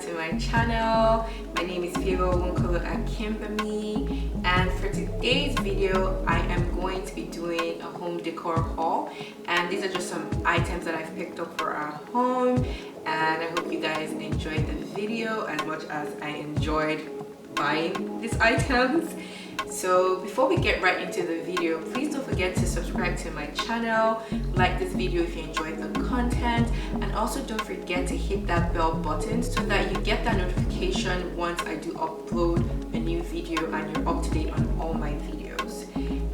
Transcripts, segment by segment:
to my channel. My name is Favor Akimbermy, and for today's video I am going to be doing a home decor haul, and these are just some items that I've picked up for our home, and I hope you guys enjoyed the video as much as I enjoyed buying these items. So before we get right into the video, please don't forget to subscribe to my channel, like this video if you enjoyed the content, and also don't forget to hit that bell button so that you get that notification once I do upload a new video and you're up to date on all my videos.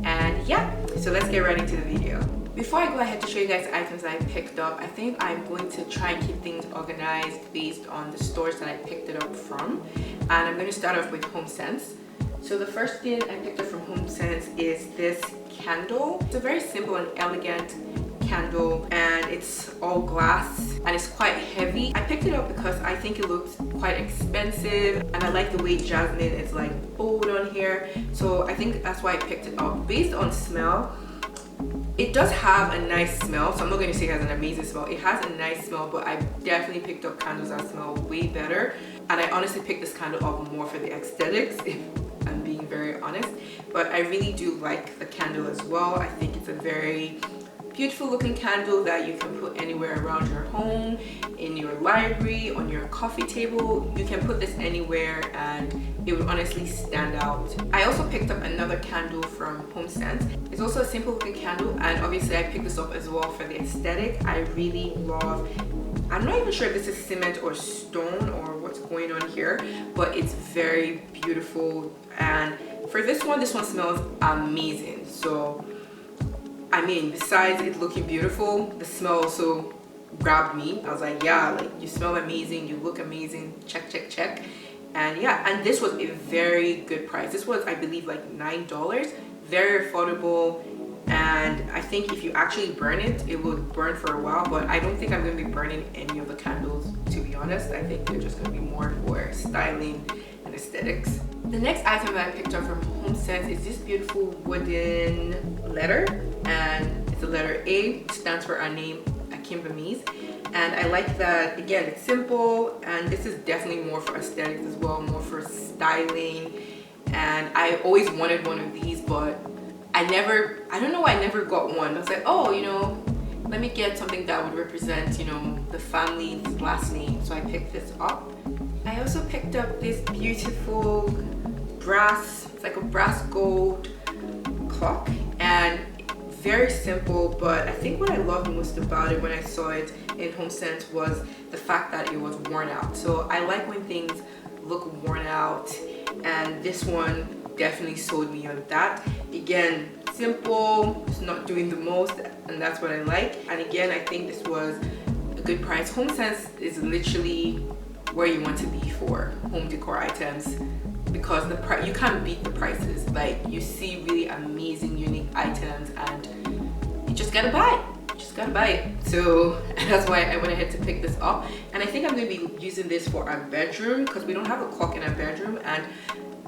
And yeah, so let's get right into the video. Before I go ahead to show you guys the items that I picked up, I think I'm going to try and keep things organized based on the stores that I picked it up from. And I'm going to start off with Homesense. So the first thing I picked up from Homesense is this candle. It's a very simple and elegant candle, and it's all glass and it's quite heavy. I picked it up because I think it looks quite expensive, and I like the way jasmine is like bold on here, so I think that's why I picked it up. Based on smell, it does have a nice smell, so I'm not going to say it has an amazing smell. It has a nice smell, but I definitely picked up candles that smell way better, and I honestly picked this candle up more for the aesthetics, if I'm being very honest. But I really do like the candle as well. I think it's a very beautiful looking candle that you can put anywhere around your home, in your library, on your coffee table. You can put this anywhere and it would honestly stand out. I also picked up another candle from Homesense. It's also a simple looking candle, and obviously I picked this up as well for the aesthetic. I really love, I'm not even sure if this is cement or stone or what's going on here, but it's very beautiful. And for this one smells amazing. So I mean, besides it looking beautiful, the smell also grabbed me. I was like, yeah, like, you smell amazing, you look amazing, check, check, check. And yeah, and this was a very good price. This was, I believe, like $9, very affordable. And I think if you actually burn it, it will burn for a while, but I don't think I'm going to be burning any of the candles, to be honest. I think they're just going to be more for styling and aesthetics. The next item that I picked up from Homesense is this beautiful wooden letter, and it's the letter A, which stands for our name, Akimbermy's. And I like that, again, it's simple, and this is definitely more for aesthetics as well, more for styling. And I always wanted one of these, but I don't know why I never got one. I was like, oh, you know, let me get something that would represent, you know, the family's last name. So I picked this up. I also picked up this beautiful brass, it's like a brass gold clock, and very simple, but I think what I loved most about it when I saw it in Homesense was the fact that it was worn out. So I like when things look worn out, and this one definitely sold me on that. Again, simple, it's not doing the most, and that's what I like. And again, I think this was a good price. Homesense is literally where you want to be for home decor items, because the price, you can't beat the prices. Like, you see really amazing, unique items, and you just gotta buy it. Just gotta buy it. So that's why I went ahead to pick this up. And I think I'm going to be using this for our bedroom, because we don't have a clock in our bedroom. And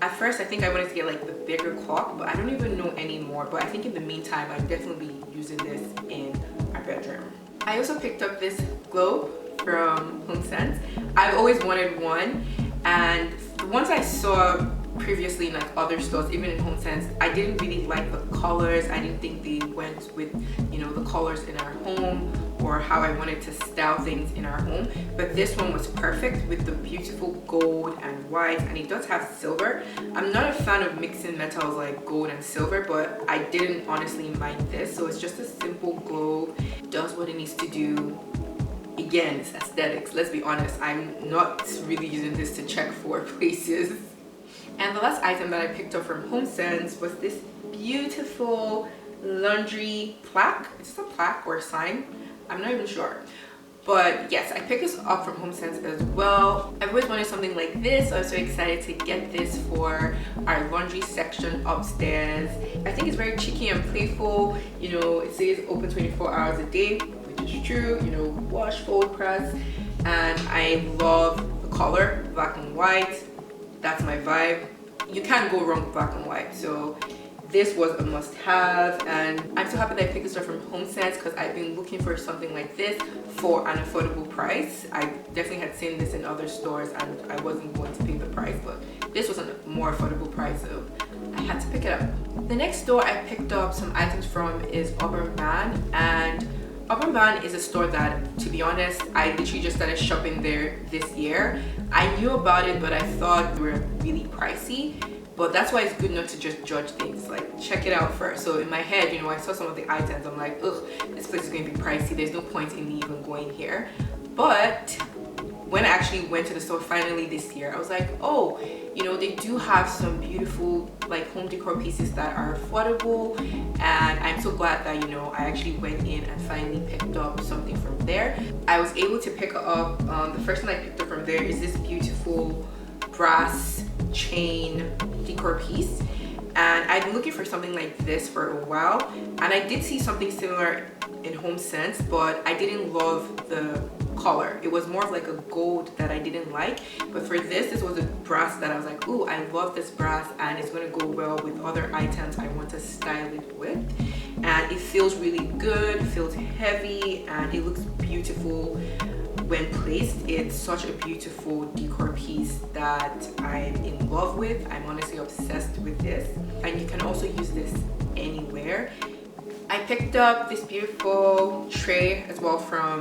at first I think I wanted to get like the bigger clock, but I don't even know anymore. But I think in the meantime I'll definitely be using this in our bedroom. I also picked up this globe from Homesense. I've always wanted one, and the ones I saw previously in like other stores, even in Homesense, I didn't really like the colors. I didn't think they went with, you know, the colors in our home or how I wanted to style things in our home. But this one was perfect with the beautiful gold and white, and it does have silver. I'm not a fan of mixing metals like gold and silver, but I didn't honestly mind this. So it's just a simple globe, does what it needs to do. Again, it's aesthetics, let's be honest. I'm not really using this to check for places. And the last item that I picked up from Homesense was this beautiful laundry plaque. Is this a plaque or a sign? I'm not even sure. But yes, I picked this up from Homesense as well. I've always wanted something like this, so I'm so excited to get this for our laundry section upstairs. I think it's very cheeky and playful. You know, it says open 24 hours a day, which is true. You know, wash, fold, press. And I love the color, black and white. That's my vibe. You can't go wrong with black and white. So this was a must-have, and I'm so happy that I picked this up from Homesense because I've been looking for something like this for an affordable price. I definitely had seen this in other stores and I wasn't going to pay the price, but this was a more affordable price, so I had to pick it up. The next store I picked up some items from is Urban Van, and Urban Van is a store that, to be honest, I literally just started shopping there this year. I knew about it, but I thought they were really pricey. But that's why it's good not to just judge things, like check it out first. So in my head, you know, I saw some of the items, I'm like, ugh, this place is going to be pricey. There's no point in me even going here. But when I actually went to the store finally this year, I was like, oh, you know, they do have some beautiful like home decor pieces that are affordable, and I'm so glad that, you know, I actually went in and finally picked up something from there. I was able to pick up, the first thing I picked up from there is this beautiful brass chain decor piece, and I've been looking for something like this for a while, and I did see something similar in Homesense, but I didn't love the color. It was more of like a gold that I didn't like, but for this was a brass that I was like, ooh, I love this brass and it's going to go well with other items I want to style it with, and it feels really good, feels heavy, and it looks beautiful when placed. It's such a beautiful decor piece that I'm in love with. I'm honestly obsessed with this, and you can also use this anywhere. I picked up this beautiful tray as well from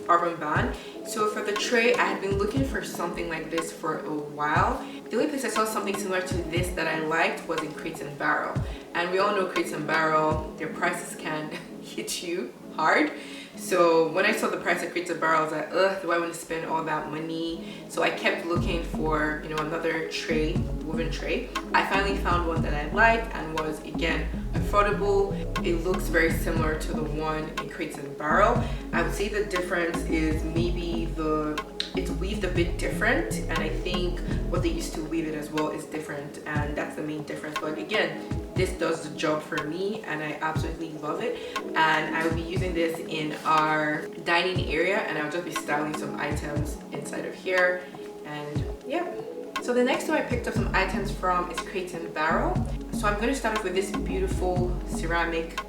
Urban Van. So for the tray, I had been looking for something like this for a while. The only place I saw something similar to this that I liked was in Crate and Barrel, and we all know Crate and Barrel, their prices can hit you hard. So when I saw the price of Crate and Barrel, I was like, ugh, do I want to spend all that money? So I kept looking for, you know, another tray, woven tray. I finally found one that I liked and was, again, affordable. It looks very similar to the one in Crate and Barrel. I would say the difference is maybe it's weaved a bit different, and I think what they used to weave it as well is different, and that's the main difference. But again, this does the job for me and I absolutely love it, and I will be using this in our dining area, and I'll just be styling some items inside of here. And yeah, so the next one I picked up some items from is Crate and Barrel. So I'm going to start off with this beautiful ceramic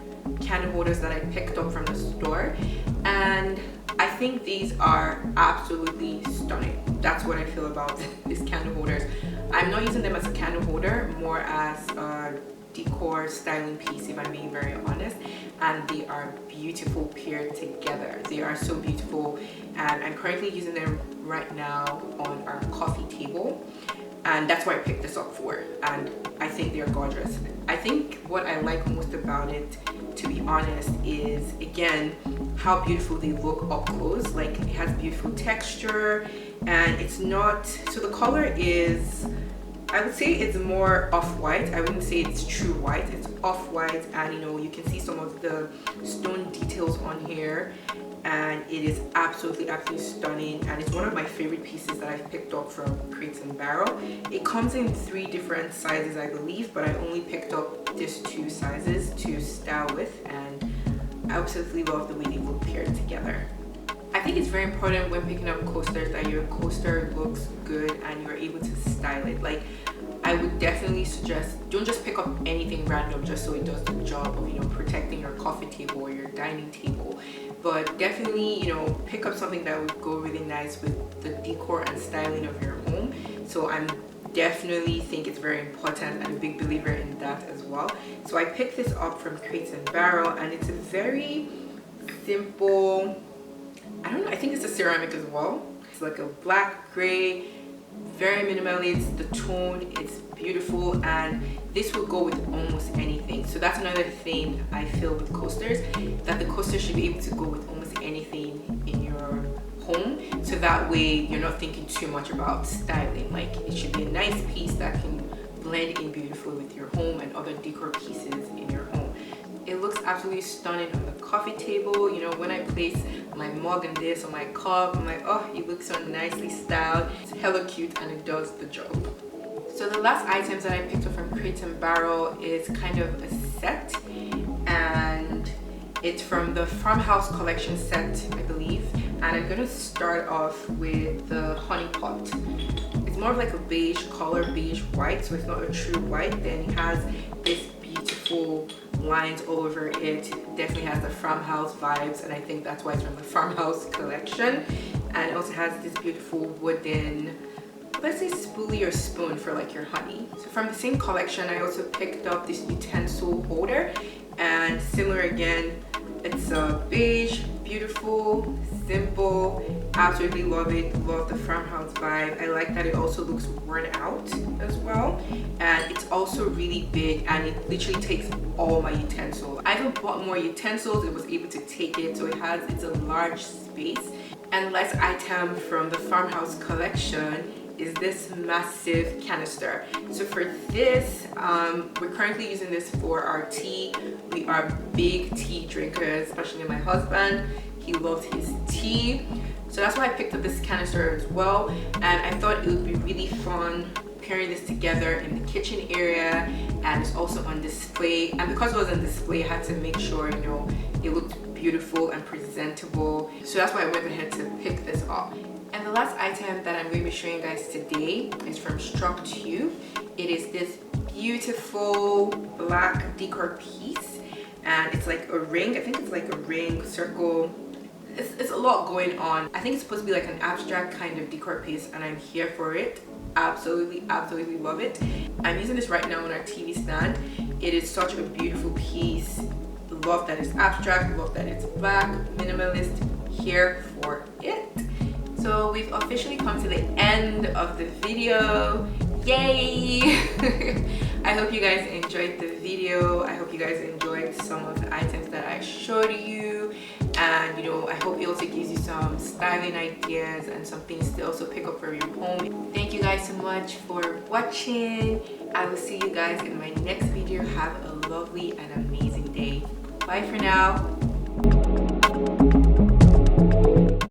candle holders that I picked up from the store, and I think these are absolutely stunning. That's what I feel about these candle holders. I'm not using them as a candle holder, more as a decor styling piece, if I'm being very honest, and they are beautiful paired together. They are so beautiful, and I'm currently using them right now on our coffee table, and that's what I picked this up for, and I think they're gorgeous. I think what I like most about it, to be honest, is again how beautiful they look up close. Like, it has beautiful texture, and it's not, so the color is, I would say it's more off-white. I wouldn't say it's true white. It's off-white, and you know, you can see some of the stone details on here, and it is absolutely stunning, and it's one of my favorite pieces that I've picked up from Crate and Barrel. It comes in 3 different sizes, I believe, but I only picked up these 2 sizes to style with, and I absolutely love the way they look paired together. I think it's very important when picking up coasters that your coaster looks good and you're able to style it. Like, I would definitely suggest, don't just pick up anything random just so it does the job of, you know, protecting your coffee table or your dining table, but definitely, you know, pick up something that would go really nice with the decor and styling of your home. So I'm definitely think it's very important, and a big believer in that as well. So I picked this up from Crate and Barrel, and it's a very simple, I don't know, I think it's a ceramic as well. It's like a black gray, very minimalist. The tone, it's beautiful, and this will go with almost anything. So that's another thing I feel with coasters, that the coaster should be able to go with almost anything in your home, so that way you're not thinking too much about styling. Like, it should be a nice piece that can blend in beautifully with your home and other decor pieces in your home. It looks absolutely stunning on the coffee table. You know, when I place my mug in this or my cup, I'm like, oh, it looks so nicely styled. It's hella cute, and it does the job. So the last items that I picked up from Crate and Barrel is kind of a set, and it's from the Farmhouse collection set, I believe. And I'm gonna start off with the honey pot. It's more of like a beige color, beige white, so it's not a true white. Then it has this beautiful beautiful lines all over it. Definitely has the farmhouse vibes, and I think that's why it's from the farmhouse collection. And it also has this beautiful wooden, let's say, spoolie or spoon for like your honey. So from the same collection, I also picked up this utensil holder, and similar again, it's a beige, beautiful, simple. Absolutely love it. Love the farmhouse vibe. I like that it also looks worn out as well, and it's also really big, and it literally takes all my utensils. I even bought more utensils. It was able to take it, so it's a large space. And last item from the farmhouse collection is this massive canister. So for this, we're currently using this for our tea. We are big tea drinkers, especially my husband. He loves his tea. So that's why I picked up this canister as well. And I thought it would be really fun pairing this together in the kitchen area, and it's also on display. And because it was on display, I had to make sure, you know, it looked beautiful and presentable. So that's why I went ahead to pick this up. And the last item that I'm going to be showing you guys today is from Structube. It is this beautiful black decor piece, and it's like a ring. I think it's like a ring, circle. It's a lot going on. I think it's supposed to be like an abstract kind of decor piece, and I'm here for it. Absolutely love it. I'm using this right now on our TV stand. It is such a beautiful piece. Love that it's abstract, love that it's black, minimalist. Here for it. So we've officially come to the end of the video. Yay! I hope you guys enjoyed the video. I hope you guys enjoyed some of the items that I showed you, and you know, I hope it also gives you some styling ideas and some things to also pick up for your home. Thank you guys so much for watching. I will see you guys in my next video. Have a lovely and amazing day. Bye for now.